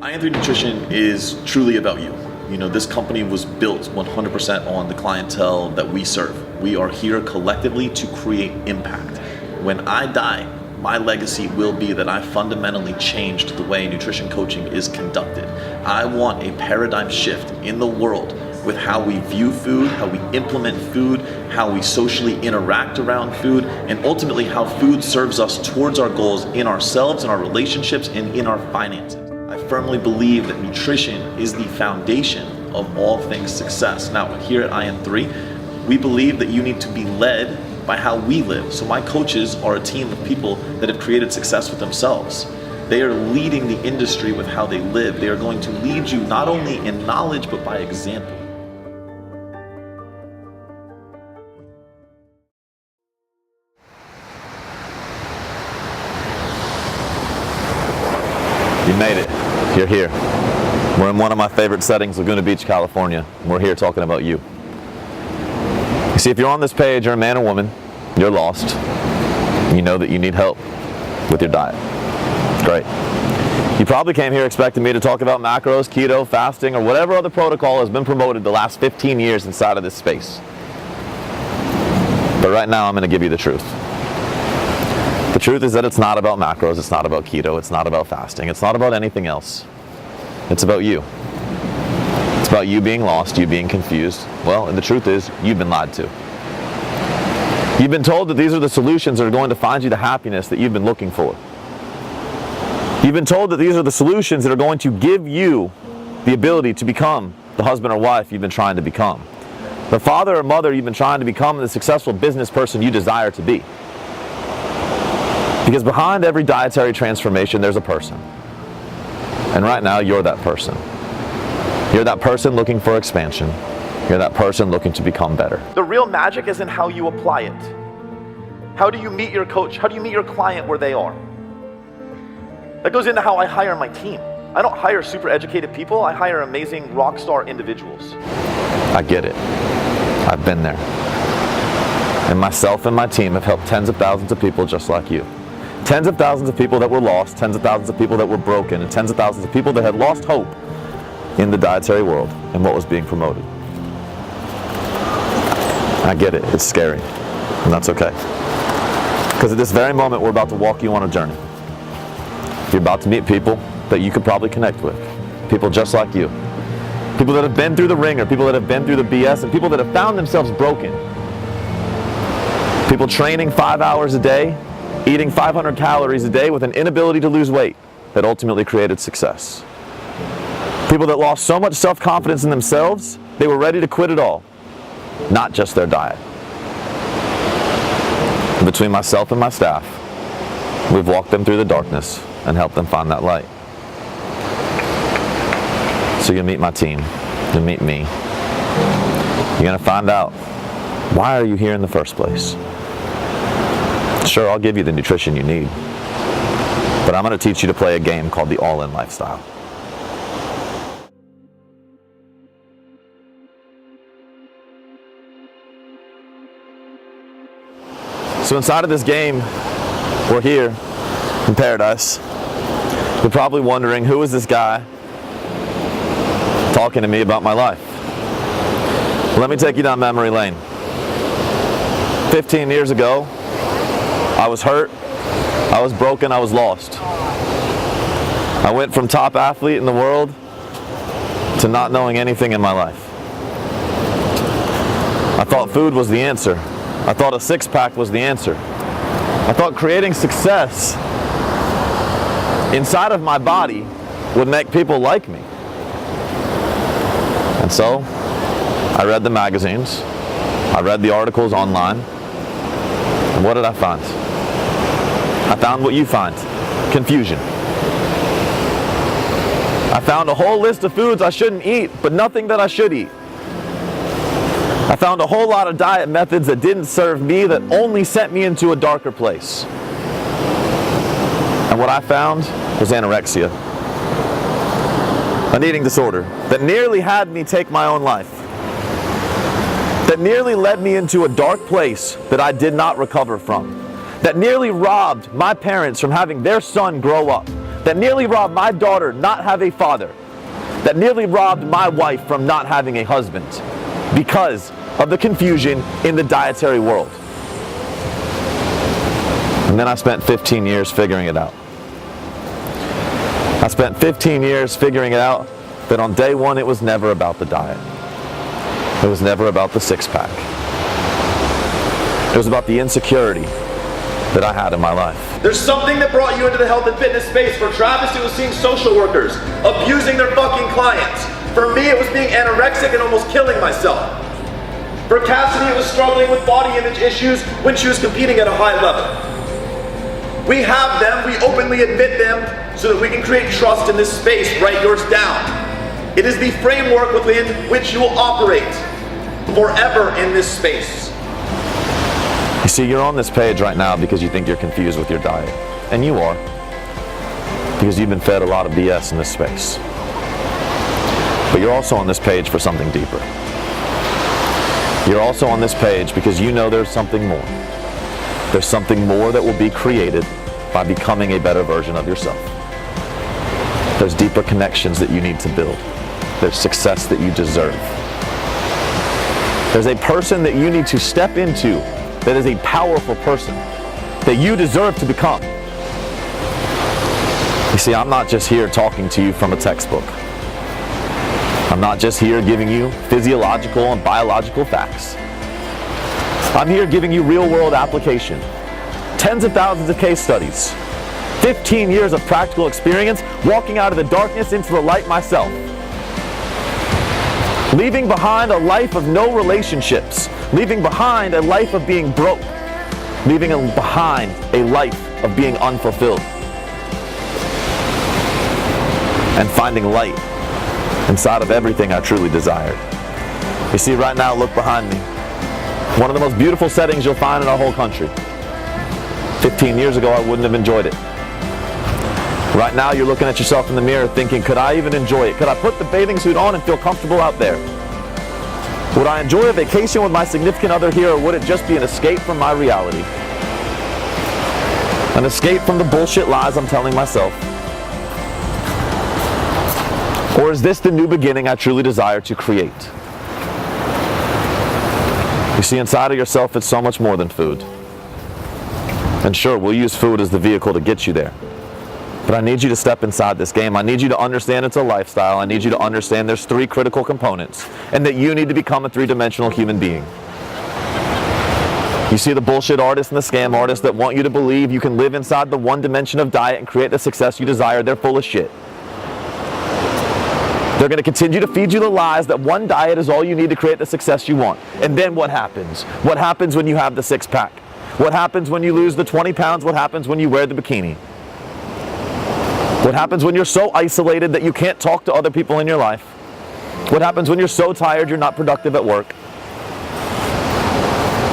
iN3 Nutrition is truly about you. You know, this company was built 100% on the clientele that we serve. We are here collectively to create impact. When I die, my legacy will be that I fundamentally changed the way nutrition coaching is conducted. I want a paradigm shift in the world with how we view food, how we implement food, how we socially interact around food, and ultimately how food serves us towards our goals in ourselves, in our relationships, and in our finances. I firmly believe that nutrition is the foundation of all things success. Now, here at iN3, we believe that you need to be led by how we live. So my coaches are a team of people that have created success with themselves. They are leading the industry with how they live. They are going to lead you not only in knowledge, but by example. You made it. You're here. We're in one of my favorite settings, Laguna Beach, California. We're here talking about you. You see, if you're on this page, you're a man or woman, you're lost. You know that you need help with your diet. Great. You probably came here expecting me to talk about macros, keto, fasting, or whatever other protocol has been promoted the last 15 years inside of this space. But right now, I'm going to give you the truth. The truth is that it's not about macros, it's not about keto, it's not about fasting, it's not about anything else. It's about you. It's about you being lost, you being confused. Well, and the truth is, you've been lied to. You've been told that these are the solutions that are going to find you the happiness that you've been looking for. You've been told that these are the solutions that are going to give you the ability to become the husband or wife you've been trying to become, the father or mother you've been trying to become, the successful business person you desire to be. Because behind every dietary transformation, there's a person. And right now, you're that person. You're that person looking for expansion. You're that person looking to become better. The real magic is in how you apply it. How do you meet your coach? How do you meet your client where they are? That goes into how I hire my team. I don't hire super educated people. I hire amazing rock star individuals. I get it. I've been there. And myself and my team have helped tens of thousands of people just like you. Tens of thousands of people that were lost, tens of thousands of people that were broken, and tens of thousands of people that had lost hope in the dietary world and what was being promoted. I get it, it's scary, and that's okay. Because at this very moment, we're about to walk you on a journey. You're about to meet people that you could probably connect with. People just like you. People that have been through the ringer, people that have been through the BS, and people that have found themselves broken. People training 5 hours a day, eating 500 calories a day with an inability to lose weight that ultimately created success. People that lost so much self-confidence in themselves, they were ready to quit it all, not just their diet. Between myself and my staff, we've walked them through the darkness and helped them find that light. So you'll meet my team, you'll meet me. You're gonna find out, why are you here in the first place? Sure, I'll give you the nutrition you need, but I'm going to teach you to play a game called the all-in lifestyle. So inside of this game, we're here in paradise. You're probably wondering, who is this guy talking to me about my life? Well, let me take you down memory lane. 15 years ago, I was hurt, I was broken, I was lost. I went from top athlete in the world to not knowing anything in my life. I thought food was the answer. I thought a six-pack was the answer. I thought creating success inside of my body would make people like me. And so, I read the magazines, I read the articles online, and what did I find? I found what you find, confusion. I found a whole list of foods I shouldn't eat, but nothing that I should eat. I found a whole lot of diet methods that didn't serve me, that only sent me into a darker place. And what I found was anorexia, an eating disorder that nearly had me take my own life, that nearly led me into a dark place that I did not recover from, that nearly robbed my parents from having their son grow up, that nearly robbed my daughter not have a father, that nearly robbed my wife from not having a husband because of the confusion in the dietary world. And then I spent 15 years figuring it out. I spent 15 years figuring it out that on day one it was never about the diet. It was never about the six-pack. It was about the insecurity that I had in my life. There's something that brought you into the health and fitness space. For Travis, it was seeing social workers abusing their fucking clients. For me, it was being anorexic and almost killing myself. For Cassidy, it was struggling with body image issues when she was competing at a high level. We have them, we openly admit them, so that we can create trust in this space. Write yours down. It is the framework within which you will operate forever in this space. You see, you're on this page right now because you think you're confused with your diet. And you are. Because you've been fed a lot of BS in this space. But you're also on this page for something deeper. You're also on this page because you know there's something more. There's something more that will be created by becoming a better version of yourself. There's deeper connections that you need to build. There's success that you deserve. There's a person that you need to step into that is a powerful person that you deserve to become. You see, I'm not just here talking to you from a textbook. I'm not just here giving you physiological and biological facts. I'm here giving you real-world application. Tens of thousands of case studies. 15 years of practical experience walking out of the darkness into the light myself. Leaving behind a life of no relationships. Leaving behind a life of being broke. Leaving behind a life of being unfulfilled. And finding light inside of everything I truly desired. You see, right now, look behind me. One of the most beautiful settings you'll find in our whole country. 15 years ago, I wouldn't have enjoyed it. Right now, you're looking at yourself in the mirror thinking, could I even enjoy it? Could I put the bathing suit on and feel comfortable out there? Would I enjoy a vacation with my significant other here, or would it just be an escape from my reality? An escape from the bullshit lies I'm telling myself? Or is this the new beginning I truly desire to create? You see, inside of yourself, it's so much more than food. And sure, we'll use food as the vehicle to get you there. But I need you to step inside this game. I need you to understand it's a lifestyle. I need you to understand there's 3 critical components, and that you need to become a 3-dimensional human being. You see the bullshit artists and the scam artists that want you to believe you can live inside the 1 dimension of diet and create the success you desire. They're full of shit. They're going to continue to feed you the lies that one diet is all you need to create the success you want. And then what happens? What happens when you have the 6-pack? What happens when you lose the 20 pounds? What happens when you wear the bikini? What happens when you're so isolated that you can't talk to other people in your life? What happens when you're so tired you're not productive at work?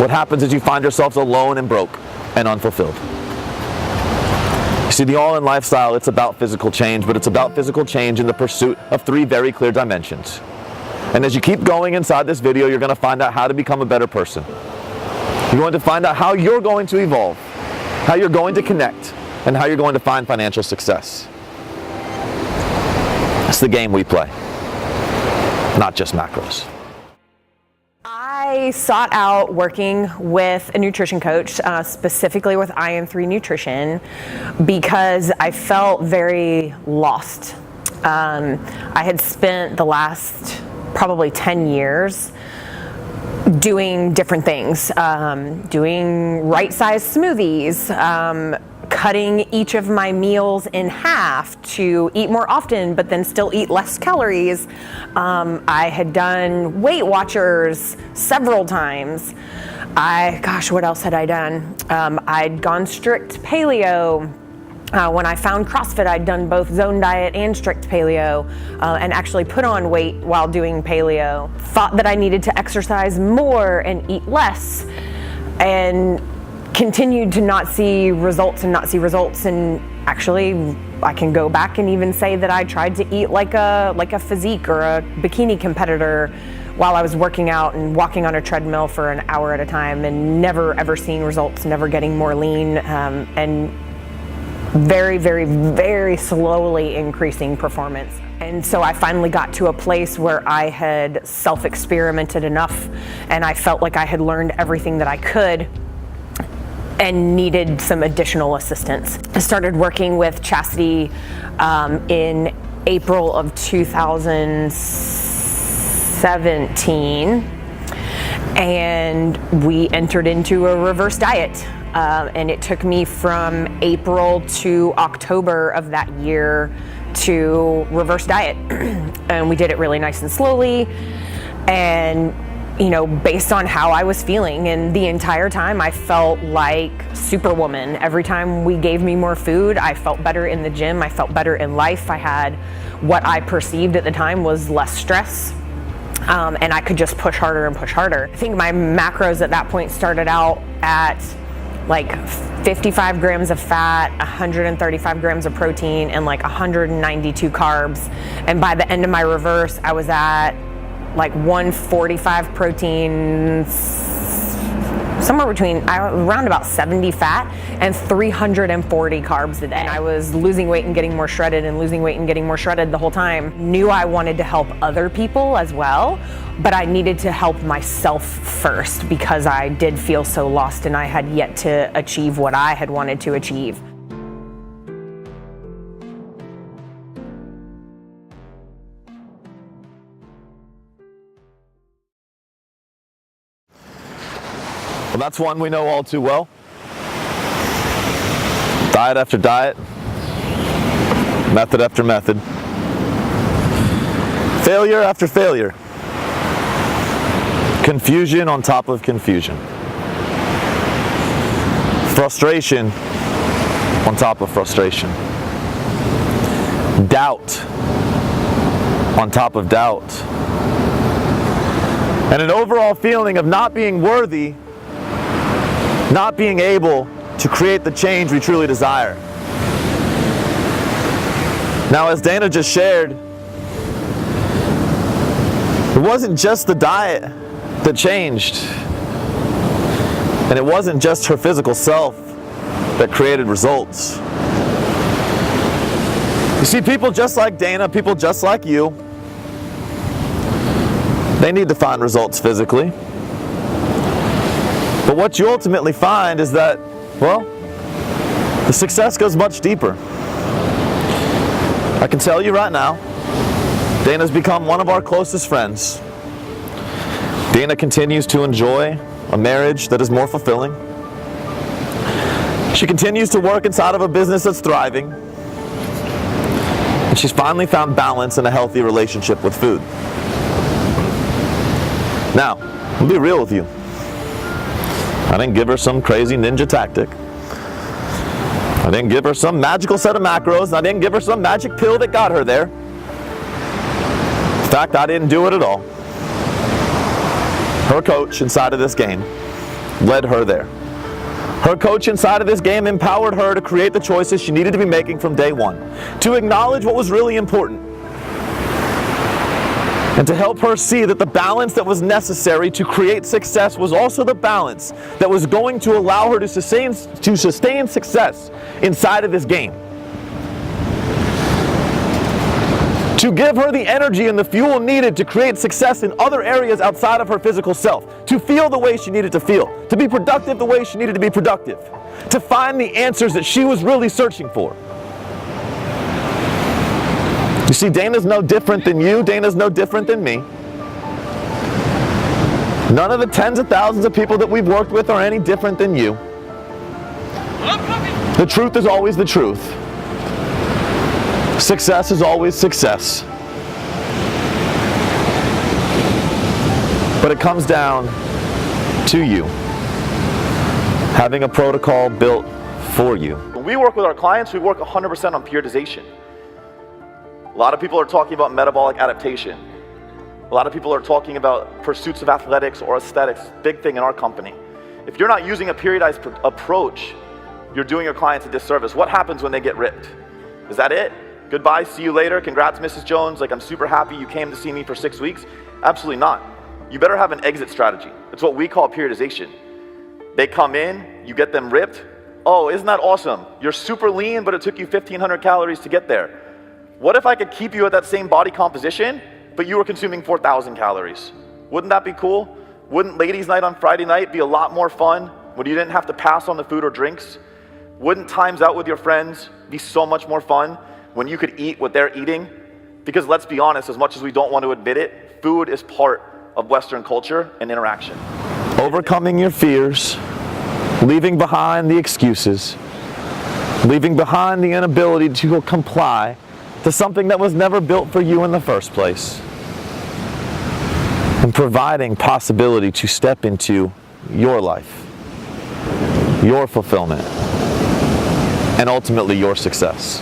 What happens is you find yourselves alone and broke and unfulfilled. You see, the all-in lifestyle, it's about physical change, but it's about physical change in the pursuit of 3 very clear dimensions. And as you keep going inside this video, you're going to find out how to become a better person. You're going to find out how you're going to evolve, how you're going to connect, and how you're going to find financial success. That's the game we play, not just macros. I sought out working with a nutrition coach, specifically with iN3 Nutrition, because I felt very lost. I had spent the last probably 10 years doing different things, doing right-sized smoothies, cutting each of my meals in half to eat more often, but then still eat less calories. I had done Weight Watchers several times. What else had I done? I'd gone strict paleo. When I found CrossFit, I'd done both zone diet and strict paleo, and actually put on weight while doing paleo. Thought that I needed to exercise more and eat less, and continued to not see results. And actually, I can go back and even say that I tried to eat like a physique or a bikini competitor while I was working out and walking on a treadmill for an hour at a time, and never ever seeing results, never getting more lean, and very, very, very slowly increasing performance. And so I finally got to a place where I had self-experimented enough and I felt like I had learned everything that I could and needed some additional assistance. I started working with Chastity in April of 2017, and we entered into a reverse diet. And it took me from April to October of that year to reverse diet. And we did it really nice and slowly. And, you know, based on how I was feeling, and the entire time I felt like Superwoman. Every time we gave me more food, I felt better in the gym, I felt better in life. I had what I perceived at the time was less stress. And I could just push harder and push harder. I think my macros at that point started out at like 55 grams of fat, 135 grams of protein, and like 192 carbs. And by the end of my reverse, I was at like 145 protein, somewhere between around about 70 fat and 340 carbs a day. And I was losing weight and getting more shredded and losing weight and getting more shredded the whole time. Knew I wanted to help other people as well, but I needed to help myself first because I did feel so lost and I had yet to achieve what I had wanted to achieve. Well, that's one we know all too well. Diet after diet, method after method, failure after failure, confusion on top of confusion, frustration on top of frustration, doubt on top of doubt, and an overall feeling of not being worthy, not being able to create the change we truly desire. Now, as Dana just shared, it wasn't just the diet that changed, and it wasn't just her physical self that created results. You see, people just like Dana, people just like you, they need to find results physically. But what you ultimately find is that, well, the success goes much deeper. I can tell you right now, Dana's become one of our closest friends. Dana continues to enjoy a marriage that is more fulfilling. She continues to work inside of a business that's thriving. And she's finally found balance in a healthy relationship with food. Now, I'll be real with you. I didn't give her some crazy ninja tactic. I didn't give her some magical set of macros, and I didn't give her some magic pill that got her there. In fact, I didn't do it at all. Her coach inside of this game led her there. Her coach inside of this game empowered her to create the choices she needed to be making from day one, to acknowledge what was really important, and to help her see that the balance that was necessary to create success was also the balance that was going to allow her to sustain success inside of this game. To give her the energy and the fuel needed to create success in other areas outside of her physical self, to feel the way she needed to feel, to be productive the way she needed to be productive, to find the answers that she was really searching for. You see, Dana's no different than you. Dana's no different than me. None of the tens of thousands of people that we've worked with are any different than you. The truth is always the truth. Success is always success. But it comes down to you having a protocol built for you. When we work with our clients, we work 100% on periodization. A lot of people are talking about metabolic adaptation. A lot of people are talking about pursuits of athletics or aesthetics, big thing in our company. If you're not using a periodized approach, you're doing your clients a disservice. What happens when they get ripped? Is that it? Goodbye, see you later, congrats Mrs. Jones, like I'm super happy you came to see me for 6 weeks? Absolutely not. You better have an exit strategy. It's what we call periodization. They come in, you get them ripped, Oh, isn't that awesome? You're super lean, but it took you 1,500 calories to get there. What if I could keep you at that same body composition, but you were consuming 4,000 calories? Wouldn't that be cool? Wouldn't ladies' night on Friday night be a lot more fun when you didn't have to pass on the food or drinks? Wouldn't times out with your friends be so much more fun when you could eat what they're eating? Because let's be honest, as much as we don't want to admit it, food is part of Western culture and interaction. Overcoming your fears, leaving behind the excuses, leaving behind the inability to comply to something that was never built for you in the first place, and providing possibility to step into your life, your fulfillment, and ultimately your success.